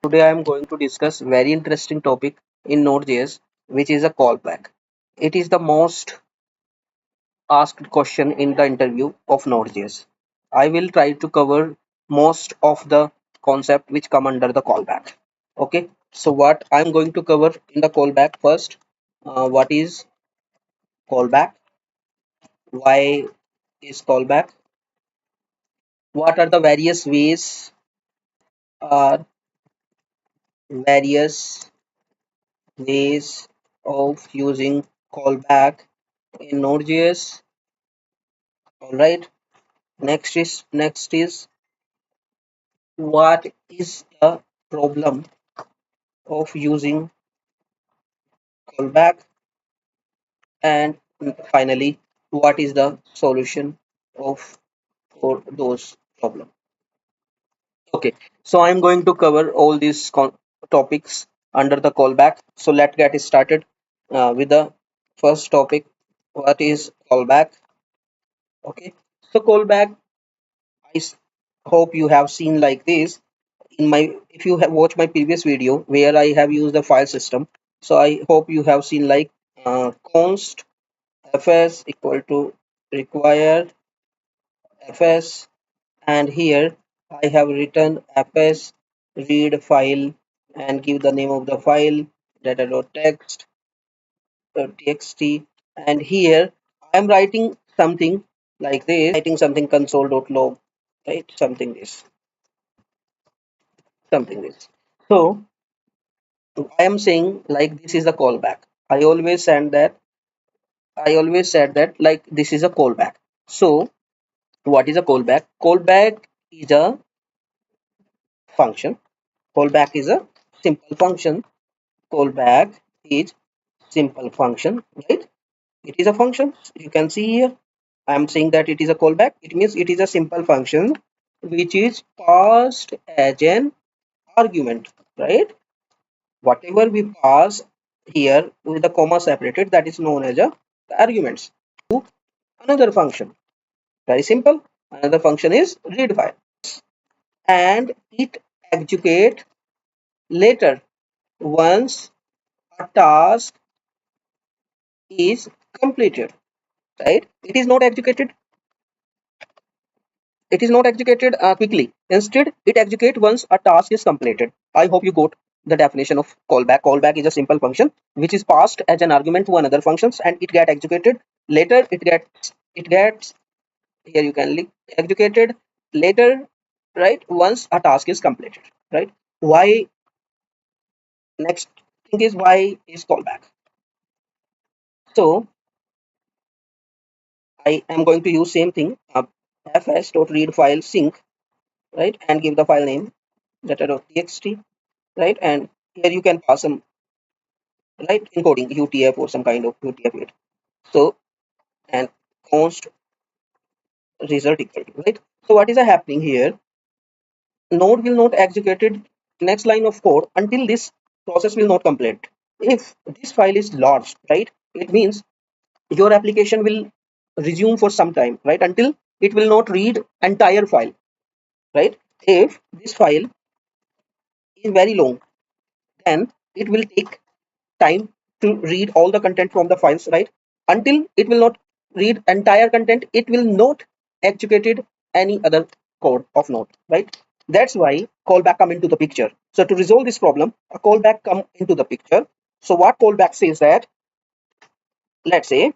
Today I am going to discuss very interesting topic in Node.js, which is a callback. It is the most asked question in the interview of Node.js. I will try to cover most of the concept which come under the callback. Okay, so what I am going to cover in the callback first, what is callback, why is callback, what are the are various ways of using callback in Node.js. All right. Next is what is the problem of using callback, and finally what is the solution of for those problem. Okay, so I'm going to cover all these topics under the callback. So let's get started with the first topic. What is callback? Okay, so callback, I hope you have seen like this in my, if you have watched my previous video where I have used the file system. So I hope you have seen like const fs equal to required fs, and here I have written fs read file and give the name of the file data.txt txt, and here I am writing something like this, writing something console.log, right, something this. So I am saying like this is a callback. I always said that like this is a callback. So what is a callback? Callback is a function. Callback is a simple function. Callback is simple function, right? It is a function. You can see here. I am saying that it is a callback. It means it is a simple function which is passed as an argument, right? Whatever we pass here with the comma separated, that is known as a arguments to another function. Very simple. Another function is readFile, and it execute later once a task is completed, right? It is not executed quickly. Instead, it executes once a task is completed. I hope you got the definition of callback. Callback is a simple function which is passed as an argument to another functions, and it get executed later. It gets here you can executed later, right, once a task is completed, right? Why? Next thing is why is callback. So I am going to use same thing, fs.readFile sync, right, and give the file name data.txt, right, and here you can pass some, right, encoding utf or some kind of utf-8. So and const result equal to, right. So what is happening here? Node will not execute it next line of code until this process will not complete. If this file is large, right, it means your application will resume for some time, right, until it will not read entire file, right? If this file is very long, then it will take time to read all the content from the files, right? Until it will not read entire content, it will not execute any other code of Node, right? That's why callback come into the picture. So to resolve this problem, a callback come into the picture. So what callback says that, let's say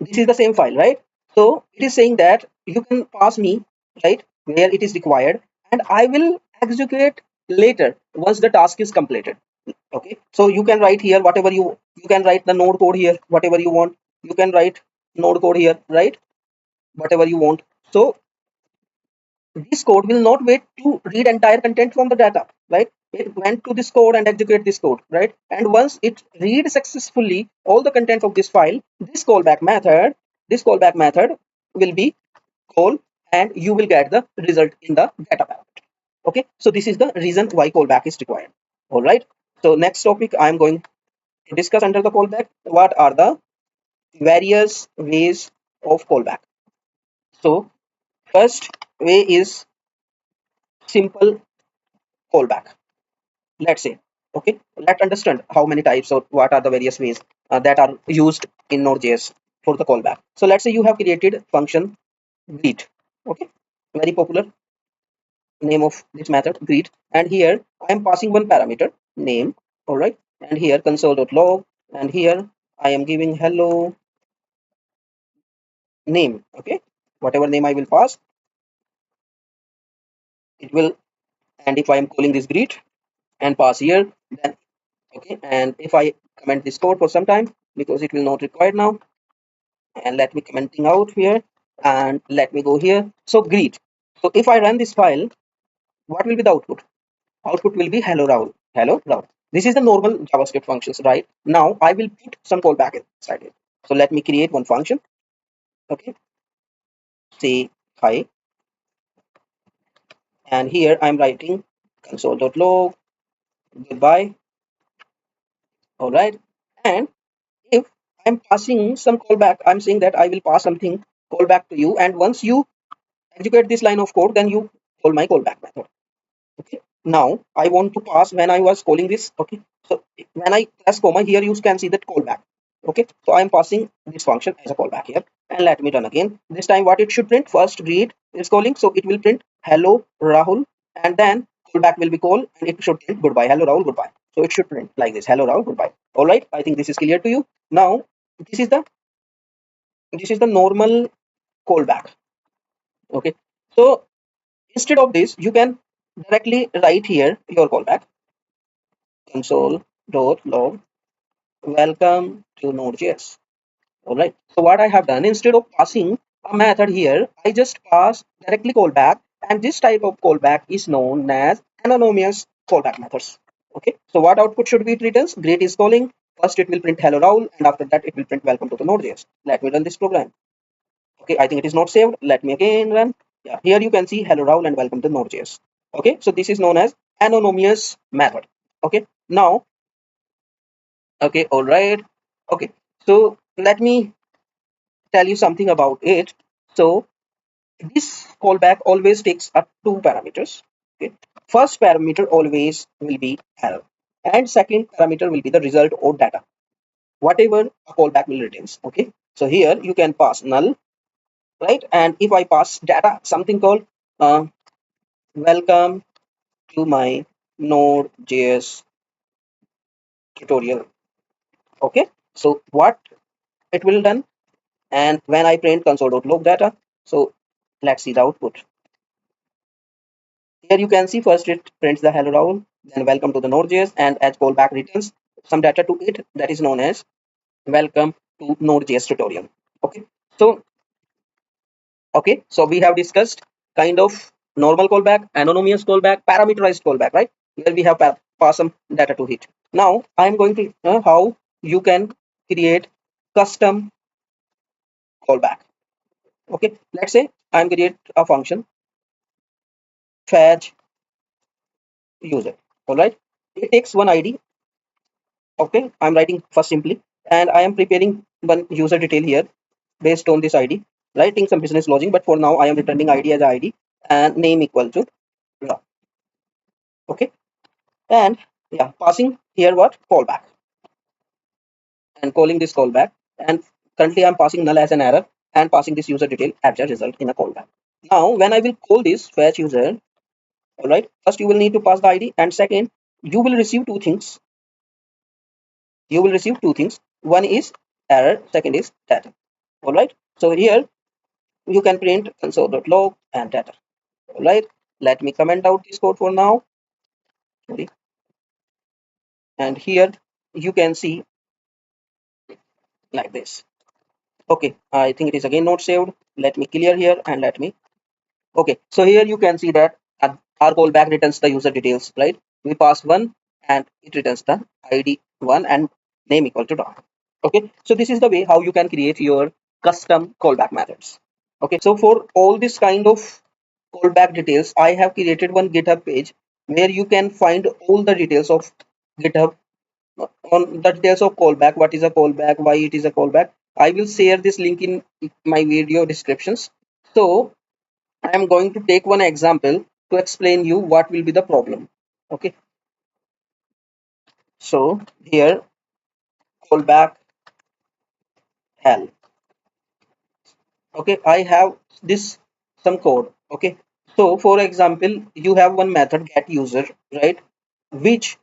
this is the same file, right? So it is saying that you can pass me, right, where it is required, and I will execute later once the task is completed. Okay, so you can write here whatever you can write the node code here, whatever you want. You can write node code here, right, whatever you want. So this code will not wait to read entire content from the data, right? It went to this code and execute this code, right? And once it reads successfully all the content of this file, this callback method will be called, and you will get the result in the data packet. Okay, so this is the reason why callback is required. All right, so next topic I am going to discuss under the callback. What are the various ways of callback? So first way is simple callback. let's say. Okay, let's understand how many types or what are the various ways that are used in Node.js for the callback. So let's say you have created function greet. Okay, very popular name of this method greet, and here I am passing one parameter name. All right, and here console.log, and here I am giving hello name. Okay, whatever name I will pass, it will. And if I am calling this greet and pass here, then okay, and if I comment this code for some time because it will not required now, and let me commenting out here, and let me go here. So greet. So if I run this file, what will be the output? Output will be hello Rahul. Hello Rahul. This is the normal JavaScript functions, right? Now I will put some callback inside it. So let me create one function. Okay, say hi, and here I'm writing console.log goodbye. All right, and if I'm passing some callback, I'm saying that I will pass something callback to you, and once you execute this line of code, then you call my callback method. Okay, now I want to pass when I was calling this. Okay, so when I press comma here, you can see that callback. Okay, so I am passing this function as a callback here, and let me run again. This time what it should print? First read is calling, so it will print hello Rahul, and then callback will be called, and it should print goodbye, hello Rahul, goodbye. So it should print like this, hello Rahul, goodbye. All right, I think this is clear to you. Now this is the normal callback. Okay, so instead of this, you can directly write here your callback console.log welcome to Node.js. All right. So what I have done, instead of passing a method here, I just pass directly callback, and this type of callback is known as anonymous callback methods. Okay. So what output should be it returns? Greet is calling. First it will print hello Raul, and after that it will print welcome to the Node.js. Let me run this program. Okay, I think it is not saved. Let me again run. Yeah, here you can see hello Raul and welcome to Node.js. Okay, so this is known as anonymous method. Okay, now, okay, all right. Okay, so let me tell you something about it. So this callback always takes up two parameters. Okay, first parameter always will be error, and second parameter will be the result or data, whatever a callback will returns. Okay, so here you can pass null, right? And if I pass data, something called uh, welcome to my Node.js tutorial. Okay, so what it will done, and when I print console.log data, so let's see the output. Here you can see first it prints the hello Raul, then welcome to the Node.js, and as callback returns some data to it, that is known as welcome to Node.js tutorial. Okay, so we have discussed kind of normal callback, anonymous callback, parameterized callback, right? Where we have pass some data to it. Now I am going to how you can create custom callback. Okay, let's say I'm create a function fetch user. All right, it takes one ID. Okay, I'm writing first simply, and I am preparing one user detail here based on this ID, writing some business logic, but for now I am returning ID as ID and name equal to raw. Okay, and yeah, passing here what callback and calling this callback, and currently I'm passing null as an error and passing this user detail as a result in a callback. Now when I will call this fetch user, all right, first you will need to pass the ID, and second you will receive two things. You will receive two things. One is error, second is data. All right, so here you can print console.log and data. All right, let me comment out this code for now. Sorry. And here you can see like this. Okay, I think it is again not saved. Let me clear here and let me. Okay, so here you can see that our callback returns the user details, right? We pass one and it returns the ID one and name equal to dot. Okay, so this is the way how you can create your custom callback methods. Okay, so for all this kind of callback details, I have created one GitHub page where you can find all the details of GitHub on the details of callback, what is a callback, why it is a callback. I will share this link in my video descriptions. So I am going to take one example to explain you what will be the problem. Okay, So here callback hell. Okay, I have this some code. Okay, so for example, you have one method get user, right, which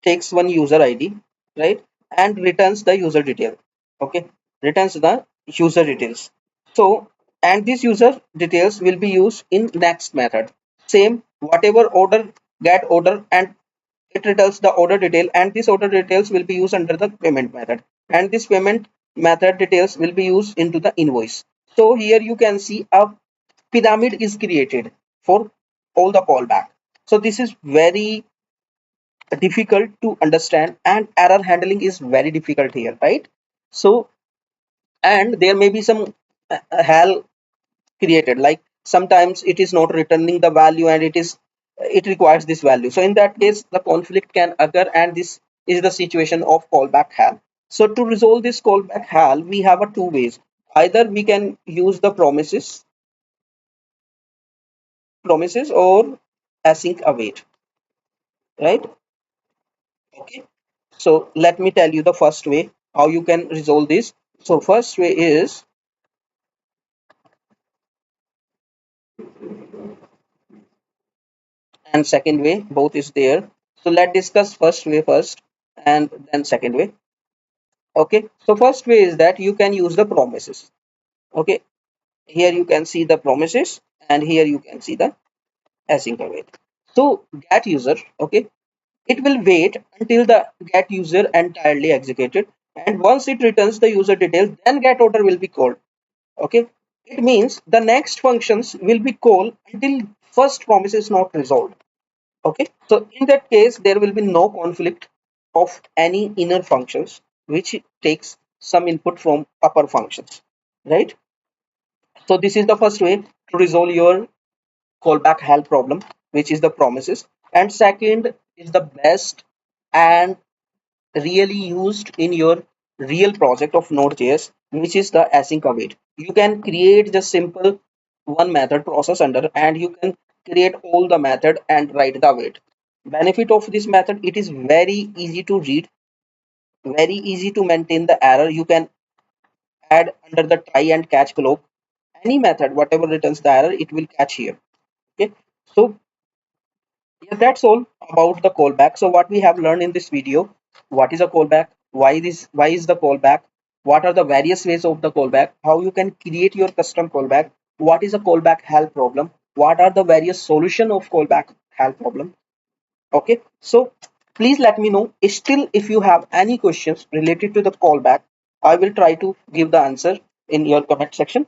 takes one user ID, right, and returns the user detail. Okay, returns the user details. So, and this user details will be used in next method. Same, whatever order, get order, and it returns the order detail, and this order details will be used under the payment method, and this payment method details will be used into the invoice. So here you can see a pyramid is created for all the callback. So this is very difficult to understand, and error handling is very difficult here, right? So, and there may be some hell created, like sometimes it is not returning the value and it requires this value. So in that case the conflict can occur, and this is the situation of callback hell. So to resolve this callback hell, we have a two ways. Either we can use the promises or async await, right? Okay, so let me tell you the first way how you can resolve this. So first way is, and second way, both is there. So let's discuss first way first and then second way. Okay, so first way is that you can use the promises. Okay, here you can see the promises, and here you can see the async await. So get user, okay, it will wait until the get user entirely executed, and once it returns the user details, then get order will be called. Okay, it means the next functions will be called until first promise is not resolved. Okay, so in that case there will be no conflict of any inner functions which takes some input from upper functions, right? So this is the first way to resolve your callback hell problem, which is the promises. And second is the best and really used in your real project of Node.js, which is the async await. You can create just simple one method process under, and you can create all the method and write the await. Benefit of this method, it is very easy to read, very easy to maintain the error. You can add under the try and catch globe. Any method, whatever returns the error, it will catch here. Okay, so yeah, that's all about the callback. So what we have learned in this video: what is a callback, why is the callback, what are the various ways of the callback, how you can create your custom callback, what is a callback hell problem, what are the various solution of callback hell problem. Okay, so please let me know still if you have any questions related to the callback. I will try to give the answer in your comment section.